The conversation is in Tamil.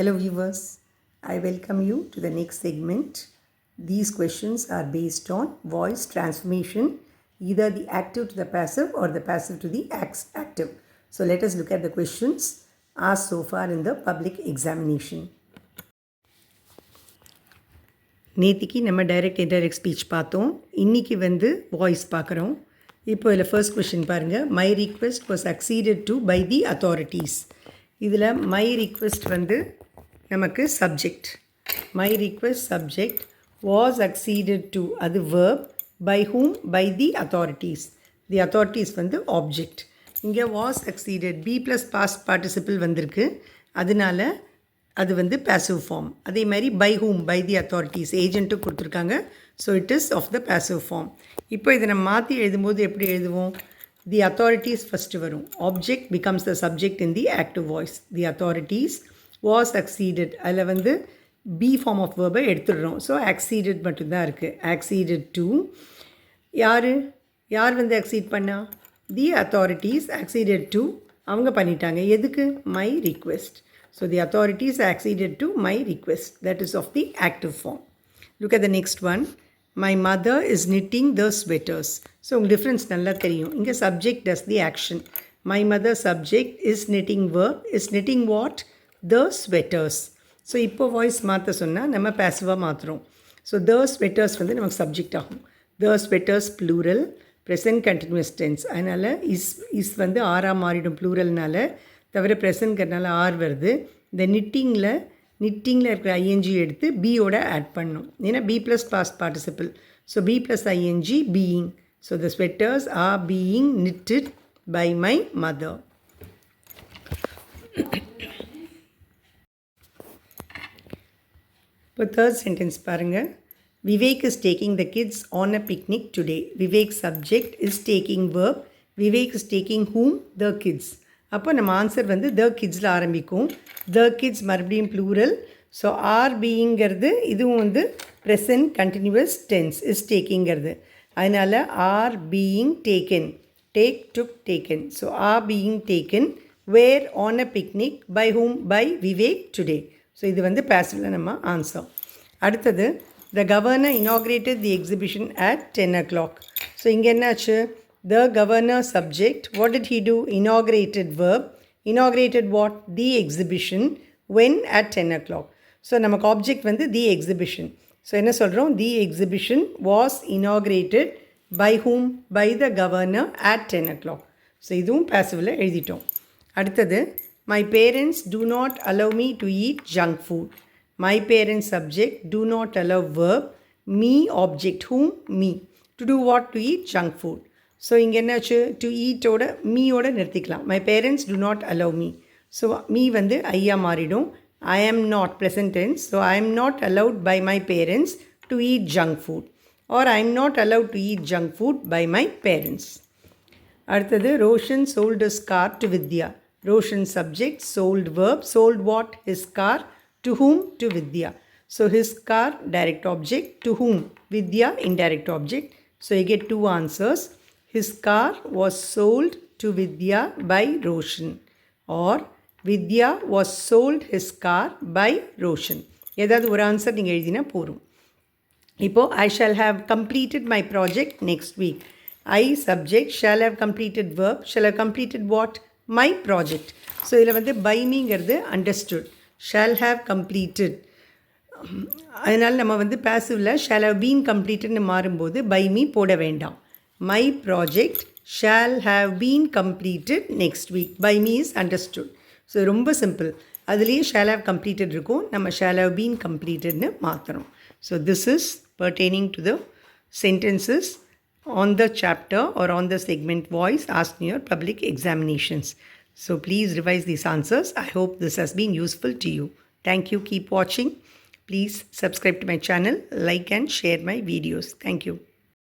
Hello viewers, I welcome you to the next segment. These questions are based on voice transformation, either the active to the passive or the passive to the active. So let us look at the questions asked so far in the public examination. நேத்திக்கு நம்ம டைரக்ட் இன்டைரக்ட் ஸ்பீச் பார்த்தோம். இன்றைக்கி வாய்ஸ் பார்க்குறோம். இப்போ இதில் ஃபர்ஸ்ட் கொஷின் பாருங்கள். My request was accepted to by the authorities. இதில் மை ரிக்வெஸ்ட் நமக்கு subject. My request subject, was accepted to அது verb, by whom by the authorities. The authorities object. இங்கே was accepted be plus past participle வந்திருக்கு, அதனால அது பேசிவ் ஃபார்ம். அதே மாதிரி by whom by the authorities ஏஜென்ட்டும் கொடுத்துருக்காங்க. So it is of the passive form. இப்போ இதை நம்ம மாற்றி எழுதும்போது எப்படி எழுதுவோம்? தி அத்தாரிட்டிஸ் ஃபஸ்ட்டு வரும். Object becomes the subject in the active voice. The authorities was accepted, அதில் பி ஃபார்ம் ஆஃப் வேர்பை எடுத்துடுறோம். ஸோ அக்சீடட் மட்டும்தான் இருக்குது. அக்சீடட் டு யார் அக்சீட் பண்ணா? தி அத்தாரிட்டிஸ் அக்சீடட் டு அவங்க பண்ணிட்டாங்க. எதுக்கு? My request. So the authorities acceded to my request. That is of the active form. Look at the next one. My mother is knitting the sweaters. So difference nalla theriyum. Inga subject does the action. My mother subject is knitting verb. Is knitting what? The sweaters. So இப்போ voice மாற்ற சொன்னால் நம்ம passive மாற்றுறோம். So the sweaters நமக்கு subject ஆகும். The sweaters plural, present continuous tense. அதனால் is ஆறாக மாறிடும் pluralனால, தவிர ப்ரெசன்ட்கிறதுனால ஆர் வருது. இந்த நிட்டிங்கில் இருக்கிற ஐஎன்ஜி எடுத்து பியோட ஆட் பண்ணணும். ஏன்னா be plus past participle. So be plus ING being. So the sweaters are being knitted by my mother. இப்போ தேர்ட் சென்டென்ஸ் பாருங்கள். Vivek is taking the kids on a picnic today. Vivek subject, is taking verb. Vivek is taking hmm? The kids. அப்போ நம்ம ஆன்சர் த கிட்ஸில் ஆரம்பிக்கும். த கிட்ஸ் மறுபடியும் ப்ளூரல். ஸோ ஆர் பீயிங்கிறது இதுவும் ப்ரெசன்ட் கண்டினியூவஸ் டென்ஸ். இஸ் டேக்கிங்கிறது. அதனால் are being taken. Take took taken. So are being taken were on a picnic by whom? By Vivek today. So இது பேசிவில் நம்ம ஆன்சர். அடுத்தது, the governor inaugurated the exhibition at 10 o'clock. So இங்கே என்னாச்சு? The governor subject, what did he do? Inaugurated verb. Inaugurated what? The exhibition. When? At 10 o'clock. So நமக்கு object the exhibition. So என்ன சொல்கிறோம்? The exhibition was inaugurated by whom? By the governor at 10 o'clock. So இதுவும் passiveல எழுதிட்டோம். அடுத்தது, my parents do not allow me to eat junk food. My parents subject, do not allow verb. Me object, whom? Me. To do what? To eat junk food. So இங்கே என்னாச்சு? டு ஈட்டோட மீயோட நிறுத்திக்கலாம். My parents do not allow me. So me ஐயா மாறிடும். I am not present tense. So I am not allowed by my parents to eat junk food. Or I am not allowed to eat junk food by my parents. அடுத்தது, Roshan sold his car to Vidya. Roshan subject, sold verb. Sold what? His car. To whom? To Vidya. So his car direct object. To whom? Vidya indirect object. So you get 2 answers. His car was sold to Vidya by Roshan, or Vidya was sold his car by Roshan. ஏதாவது ஒரு ஆன்சர் நீங்கள் எழுதினா போகும். இப்போது, I shall have completed my project next week. I subject, shall have completed verb. Shall have completed what? My project. So இதில் by meங்கிறது understood. Shall have completed. அதனால் நம்ம passiveல shall have been completedனு மாறும்போது by me போட வேண்டாம். My project shall have been completed next week. By me is understood. So ரொம்ப சிம்பிள். அதுலேயே shall have completed இருக்கும். நம்ம shall have been completedனு மாற்றணும். So this is pertaining to the sentences on the chapter or on the segment voice asked in your public examinations. So please revise these answers. I hope this has been useful to you. Thank you. Keep watching. Please subscribe to my channel, like and share my videos. Thank you.